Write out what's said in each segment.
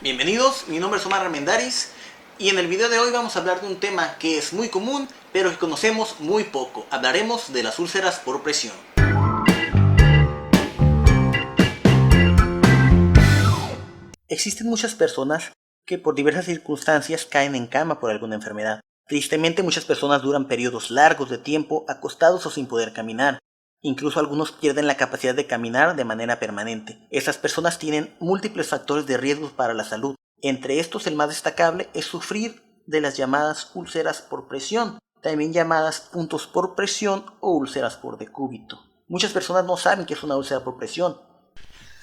Bienvenidos, mi nombre es Omar Armendáriz y en el video de hoy vamos a hablar de un tema que es muy común pero que conocemos muy poco. Hablaremos de las úlceras por presión. Existen muchas personas que por diversas circunstancias caen en cama por alguna enfermedad. Tristemente muchas personas duran periodos largos de tiempo acostados o sin poder caminar. Incluso algunos pierden la capacidad de caminar de manera permanente. Estas personas tienen múltiples factores de riesgo para la salud. Entre estos, el más destacable es sufrir de las llamadas úlceras por presión, también llamadas puntos por presión o úlceras por decúbito. Muchas personas no saben qué es una úlcera por presión.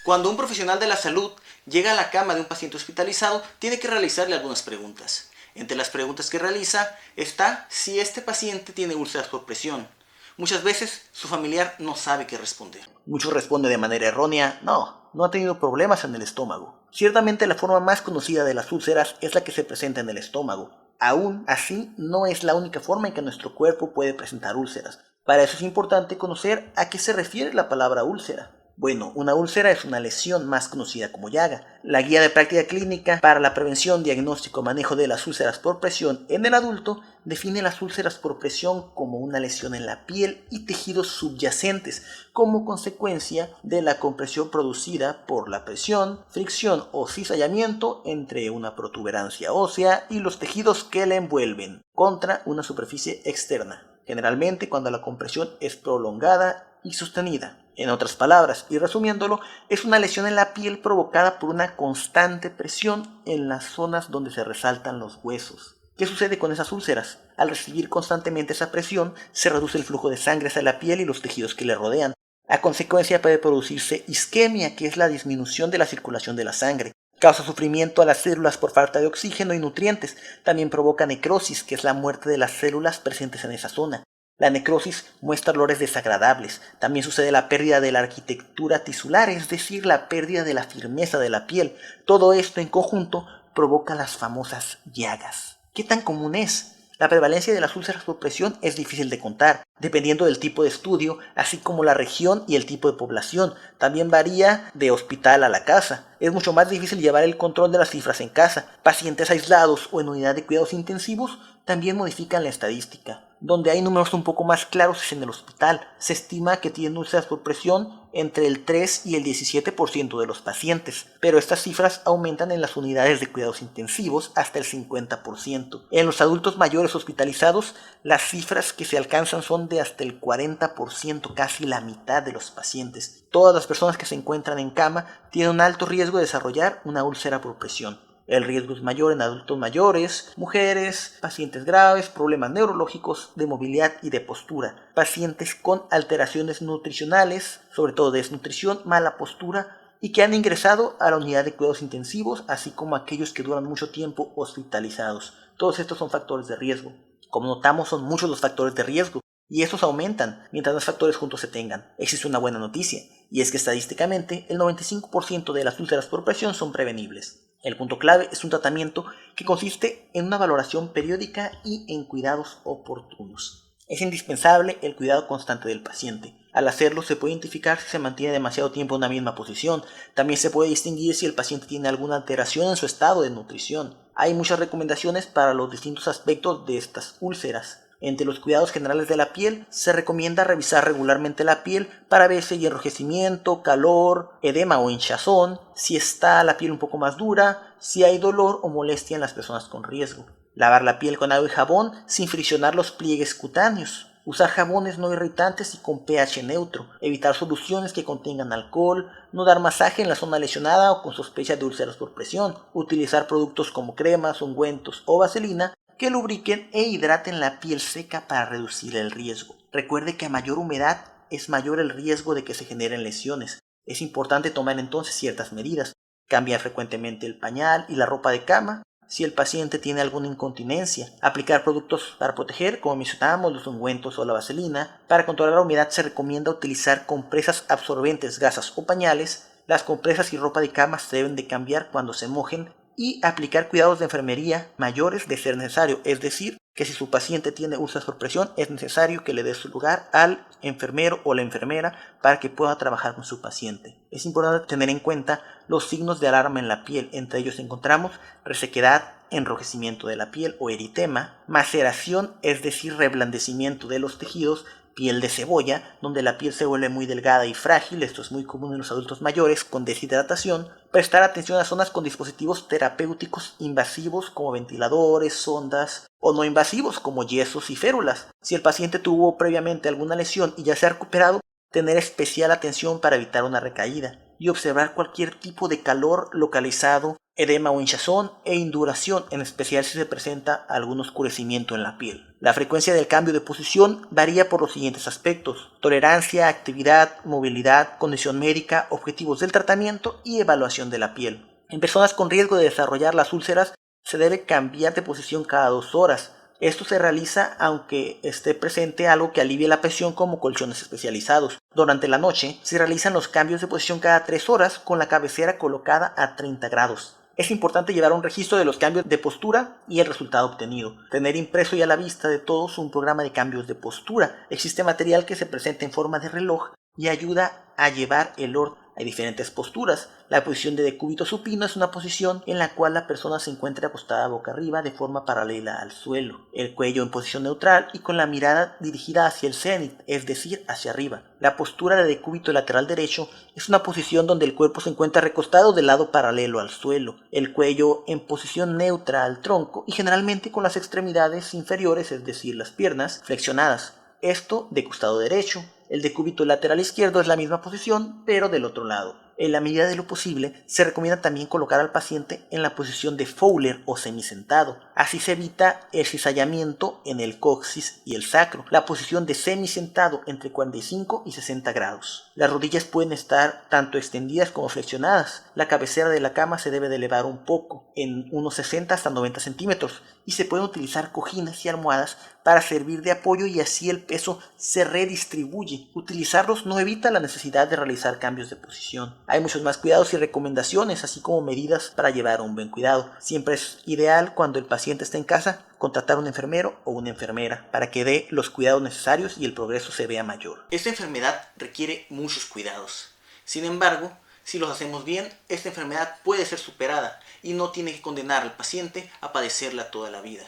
Cuando un profesional de la salud llega a la cama de un paciente hospitalizado, tiene que realizarle algunas preguntas. Entre las preguntas que realiza está si este paciente tiene úlceras por presión. Muchas veces su familiar no sabe qué responder. Muchos responden de manera errónea: no ha tenido problemas en el estómago. Ciertamente la forma más conocida de las úlceras es la que se presenta en el estómago. Aún así, no es la única forma en que nuestro cuerpo puede presentar úlceras. Para eso es importante conocer a qué se refiere la palabra úlcera. Bueno, una úlcera es una lesión más conocida como llaga. La Guía de Práctica Clínica para la Prevención, Diagnóstico y Manejo de las Úlceras por Presión en el adulto define las úlceras por presión como una lesión en la piel y tejidos subyacentes como consecuencia de la compresión producida por la presión, fricción o cizallamiento entre una protuberancia ósea y los tejidos que la envuelven contra una superficie externa, generalmente cuando la compresión es prolongada y sostenida. En otras palabras, y resumiéndolo, es una lesión en la piel provocada por una constante presión en las zonas donde se resaltan los huesos. ¿Qué sucede con esas úlceras? Al recibir constantemente esa presión, se reduce el flujo de sangre hacia la piel y los tejidos que le rodean. A consecuencia puede producirse isquemia, que es la disminución de la circulación de la sangre. Causa sufrimiento a las células por falta de oxígeno y nutrientes. También provoca necrosis, que es la muerte de las células presentes en esa zona. La necrosis muestra olores desagradables. También sucede la pérdida de la arquitectura tisular, es decir, la pérdida de la firmeza de la piel. Todo esto en conjunto provoca las famosas llagas. ¿Qué tan común es? La prevalencia de las úlceras por presión es difícil de contar, dependiendo del tipo de estudio, así como la región y el tipo de población. También varía de hospital a la casa. Es mucho más difícil llevar el control de las cifras en casa. Pacientes aislados o en unidad de cuidados intensivos también modifican la estadística. Donde hay números un poco más claros es en el hospital. Se estima que tienen úlceras por presión entre el 3 y el 17% de los pacientes, pero estas cifras aumentan en las unidades de cuidados intensivos hasta el 50%. En los adultos mayores hospitalizados, las cifras que se alcanzan son de hasta el 40%, casi la mitad de los pacientes. Todas las personas que se encuentran en cama tienen un alto riesgo de desarrollar una úlcera por presión. El riesgo es mayor en adultos mayores, mujeres, pacientes graves, problemas neurológicos, de movilidad y de postura, pacientes con alteraciones nutricionales, sobre todo desnutrición, mala postura y que han ingresado a la unidad de cuidados intensivos, así como aquellos que duran mucho tiempo hospitalizados. Todos estos son factores de riesgo. Como notamos, son muchos los factores de riesgo y estos aumentan mientras más factores juntos se tengan. Existe una buena noticia, y es que estadísticamente el 95% de las úlceras por presión son prevenibles. El punto clave es un tratamiento que consiste en una valoración periódica y en cuidados oportunos. Es indispensable el cuidado constante del paciente. Al hacerlo se puede identificar si se mantiene demasiado tiempo en una misma posición. También se puede distinguir si el paciente tiene alguna alteración en su estado de nutrición. Hay muchas recomendaciones para los distintos aspectos de estas úlceras. Entre los cuidados generales de la piel, se recomienda revisar regularmente la piel para ver si hay enrojecimiento, calor, edema o hinchazón, si está la piel un poco más dura, si hay dolor o molestia en las personas con riesgo. Lavar la piel con agua y jabón sin friccionar los pliegues cutáneos. Usar jabones no irritantes y con pH neutro. Evitar soluciones que contengan alcohol. No dar masaje en la zona lesionada o con sospecha de úlceras por presión. Utilizar productos como cremas, ungüentos o vaselina que lubriquen e hidraten la piel seca para reducir el riesgo. Recuerde que a mayor humedad es mayor el riesgo de que se generen lesiones. Es importante tomar entonces ciertas medidas. Cambiar frecuentemente el pañal y la ropa de cama. Si el paciente tiene alguna incontinencia, aplicar productos para proteger, como mencionábamos, los ungüentos o la vaselina. Para controlar la humedad se recomienda utilizar compresas absorbentes, gasas o pañales. Las compresas y ropa de cama se deben de cambiar cuando se mojen y aplicar cuidados de enfermería mayores de ser necesario, es decir, que si su paciente tiene úlceras por presión es necesario que le dé su lugar al enfermero o la enfermera para que pueda trabajar con su paciente. Es importante tener en cuenta los signos de alarma en la piel. Entre ellos encontramos resequedad, enrojecimiento de la piel o eritema, maceración, es decir, reblandecimiento de los tejidos, piel de cebolla, donde la piel se vuelve muy delgada y frágil, esto es muy común en los adultos mayores, con deshidratación, prestar atención a zonas con dispositivos terapéuticos invasivos como ventiladores, sondas, o no invasivos como yesos y férulas. Si el paciente tuvo previamente alguna lesión y ya se ha recuperado, tener especial atención para evitar una recaída y observar cualquier tipo de calor localizado, edema o hinchazón e induración, en especial si se presenta algún oscurecimiento en la piel. La frecuencia del cambio de posición varía por los siguientes aspectos: tolerancia, actividad, movilidad, condición médica, objetivos del tratamiento y evaluación de la piel. En personas con riesgo de desarrollar las úlceras se debe cambiar de posición cada 2 horas. Esto se realiza aunque esté presente algo que alivie la presión como colchones especializados. Durante la noche se realizan los cambios de posición cada 3 horas con la cabecera colocada a 30 grados. Es importante llevar un registro de los cambios de postura y el resultado obtenido. Tener impreso y a la vista de todos un programa de cambios de postura. Existe material que se presenta en forma de reloj y ayuda a llevar el orden. Hay diferentes posturas. La posición de decúbito supino es una posición en la cual la persona se encuentra acostada boca arriba de forma paralela al suelo, el cuello en posición neutral y con la mirada dirigida hacia el cenit, es decir, hacia arriba. La postura de decúbito lateral derecho es una posición donde el cuerpo se encuentra recostado del lado paralelo al suelo, el cuello en posición neutra al tronco y generalmente con las extremidades inferiores, es decir, las piernas, flexionadas. Esto de costado derecho. El decúbito lateral izquierdo es la misma posición, pero del otro lado. En la medida de lo posible, se recomienda también colocar al paciente en la posición de Fowler o semisentado. Así se evita el cizallamiento en el coxis y el sacro. La posición de semisentado entre 45 y 60 grados. Las rodillas pueden estar tanto extendidas como flexionadas. La cabecera de la cama se debe de elevar un poco, en unos 60 hasta 90 centímetros, y se pueden utilizar cojines y almohadas para servir de apoyo y así el peso se redistribuye. Utilizarlos no evita la necesidad de realizar cambios de posición. Hay muchos más cuidados y recomendaciones, así como medidas para llevar un buen cuidado. Siempre es ideal, cuando el paciente está en casa, contratar un enfermero o una enfermera para que dé los cuidados necesarios y el progreso se vea mayor. Esta enfermedad requiere muchos cuidados. Sin embargo, si los hacemos bien, esta enfermedad puede ser superada y no tiene que condenar al paciente a padecerla toda la vida.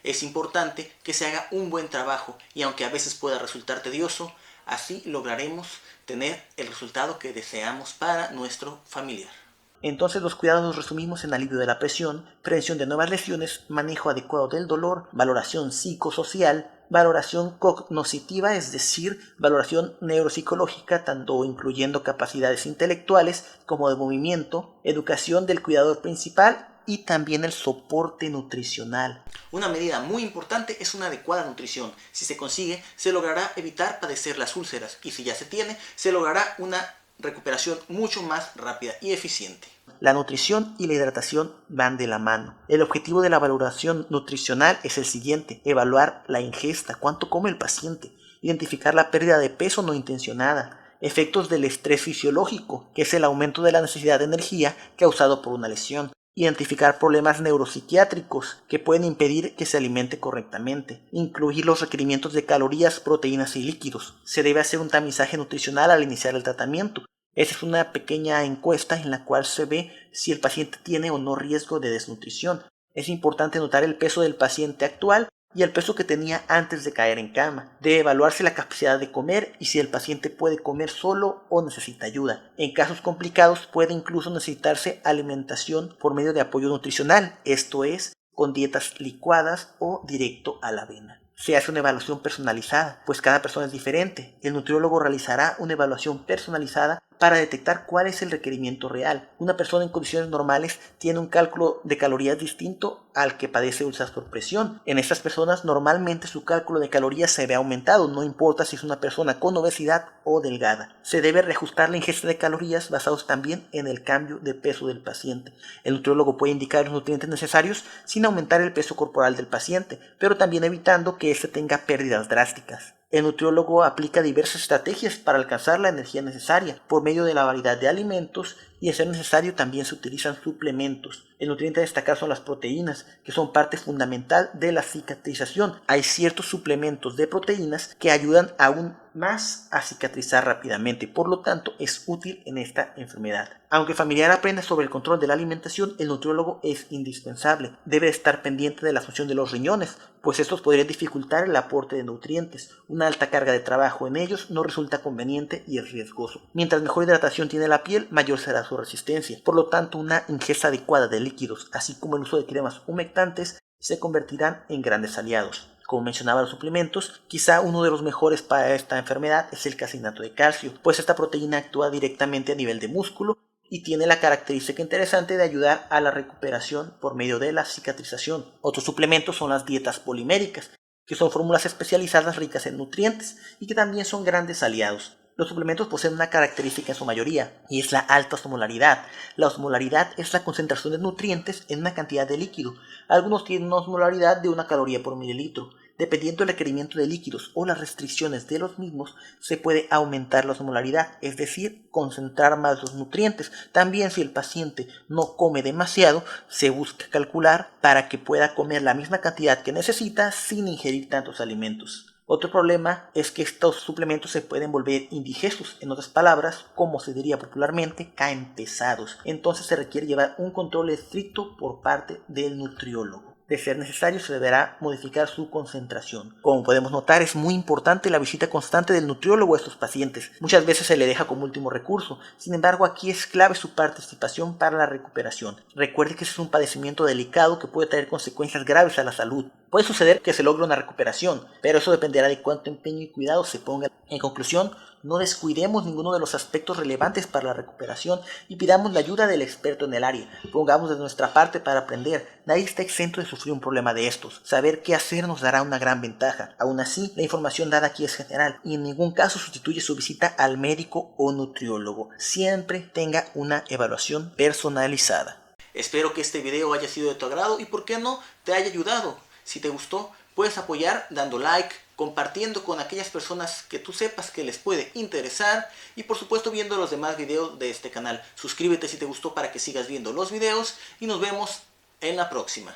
Es importante que se haga un buen trabajo y aunque a veces pueda resultar tedioso, así lograremos tener el resultado que deseamos para nuestro familiar. Entonces los cuidados los resumimos en alivio de la presión, prevención de nuevas lesiones, manejo adecuado del dolor, valoración psicosocial, valoración cognoscitiva, es decir, valoración neuropsicológica, tanto incluyendo capacidades intelectuales como de movimiento, educación del cuidador principal y también el soporte nutricional. Una medida muy importante es una adecuada nutrición. Si se consigue, se logrará evitar padecer las úlceras y si ya se tiene, se logrará una recuperación mucho más rápida y eficiente. La nutrición y la hidratación van de la mano. El objetivo de la valoración nutricional es el siguiente: evaluar la ingesta, cuánto come el paciente, identificar la pérdida de peso no intencionada, efectos del estrés fisiológico, que es el aumento de la necesidad de energía causado por una lesión, identificar problemas neuropsiquiátricos que pueden impedir que se alimente correctamente, incluir los requerimientos de calorías, proteínas y líquidos. Se debe hacer un tamizaje nutricional al iniciar el tratamiento. Esta es una pequeña encuesta en la cual se ve si el paciente tiene o no riesgo de desnutrición. Es importante notar el peso del paciente actual y el peso que tenía antes de caer en cama. Debe evaluarse la capacidad de comer y si el paciente puede comer solo o necesita ayuda. En casos complicados puede incluso necesitarse alimentación por medio de apoyo nutricional, esto es, con dietas licuadas o directo a la avena. Se hace una evaluación personalizada, pues cada persona es diferente. El nutriólogo realizará una evaluación personalizada para detectar cuál es el requerimiento real. Una persona en condiciones normales tiene un cálculo de calorías distinto al que padece úlceras por presión. En estas personas normalmente su cálculo de calorías se ve aumentado, no importa si es una persona con obesidad o delgada. Se debe reajustar la ingesta de calorías basados también en el cambio de peso del paciente. El nutriólogo puede indicar los nutrientes necesarios sin aumentar el peso corporal del paciente, pero también evitando que éste tenga pérdidas drásticas. El nutriólogo aplica diversas estrategias para alcanzar la energía necesaria por medio de la variedad de alimentos y de ser necesario también se utilizan suplementos. El nutriente a destacar son las proteínas, que son parte fundamental de la cicatrización. Hay ciertos suplementos de proteínas que ayudan aún más a cicatrizar rápidamente, por lo tanto es útil en esta enfermedad. Aunque el familiar aprenda sobre el control de la alimentación, el nutriólogo es indispensable. Debe estar pendiente de la función de los riñones, pues estos podrían dificultar el aporte de nutrientes. Una alta carga de trabajo en ellos no resulta conveniente y es riesgoso. Mientras mejor hidratación tiene la piel, mayor será su resistencia. Por lo tanto, una ingesta adecuada de líquidos, así como el uso de cremas humectantes, se convertirán en grandes aliados. Como mencionaba los suplementos, quizá uno de los mejores para esta enfermedad es el casinato de calcio, pues esta proteína actúa directamente a nivel de músculo y tiene la característica interesante de ayudar a la recuperación por medio de la cicatrización. Otros suplementos son las dietas poliméricas, que son fórmulas especializadas ricas en nutrientes y que también son grandes aliados. Los suplementos poseen una característica en su mayoría, y es la alta osmolaridad. La osmolaridad es la concentración de nutrientes en una cantidad de líquido. Algunos tienen una osmolaridad de 1 caloría por mililitro. Dependiendo del requerimiento de líquidos o las restricciones de los mismos, se puede aumentar la osmolaridad, es decir, concentrar más los nutrientes. También, si el paciente no come demasiado, se busca calcular para que pueda comer la misma cantidad que necesita sin ingerir tantos alimentos. Otro problema es que estos suplementos se pueden volver indigestos, en otras palabras, como se diría popularmente, caen pesados. Entonces se requiere llevar un control estricto por parte del nutriólogo. De ser necesario, se deberá modificar su concentración. Como podemos notar, es muy importante la visita constante del nutriólogo a estos pacientes. Muchas veces se le deja como último recurso. Sin embargo, aquí es clave su participación para la recuperación. Recuerde que este es un padecimiento delicado que puede traer consecuencias graves a la salud. Puede suceder que se logre una recuperación, pero eso dependerá de cuánto empeño y cuidado se ponga. En conclusión, no descuidemos ninguno de los aspectos relevantes para la recuperación y pidamos la ayuda del experto en el área. Pongamos de nuestra parte para aprender. Nadie está exento de sufrir un problema de estos. Saber qué hacer nos dará una gran ventaja. Aún así, la información dada aquí es general y en ningún caso sustituye su visita al médico o nutriólogo. Siempre tenga una evaluación personalizada. Espero que este video haya sido de tu agrado y, por qué no, te haya ayudado. Si te gustó, puedes apoyar dando like, compartiendo con aquellas personas que tú sepas que les puede interesar y por supuesto viendo los demás videos de este canal. Suscríbete si te gustó para que sigas viendo los videos y nos vemos en la próxima.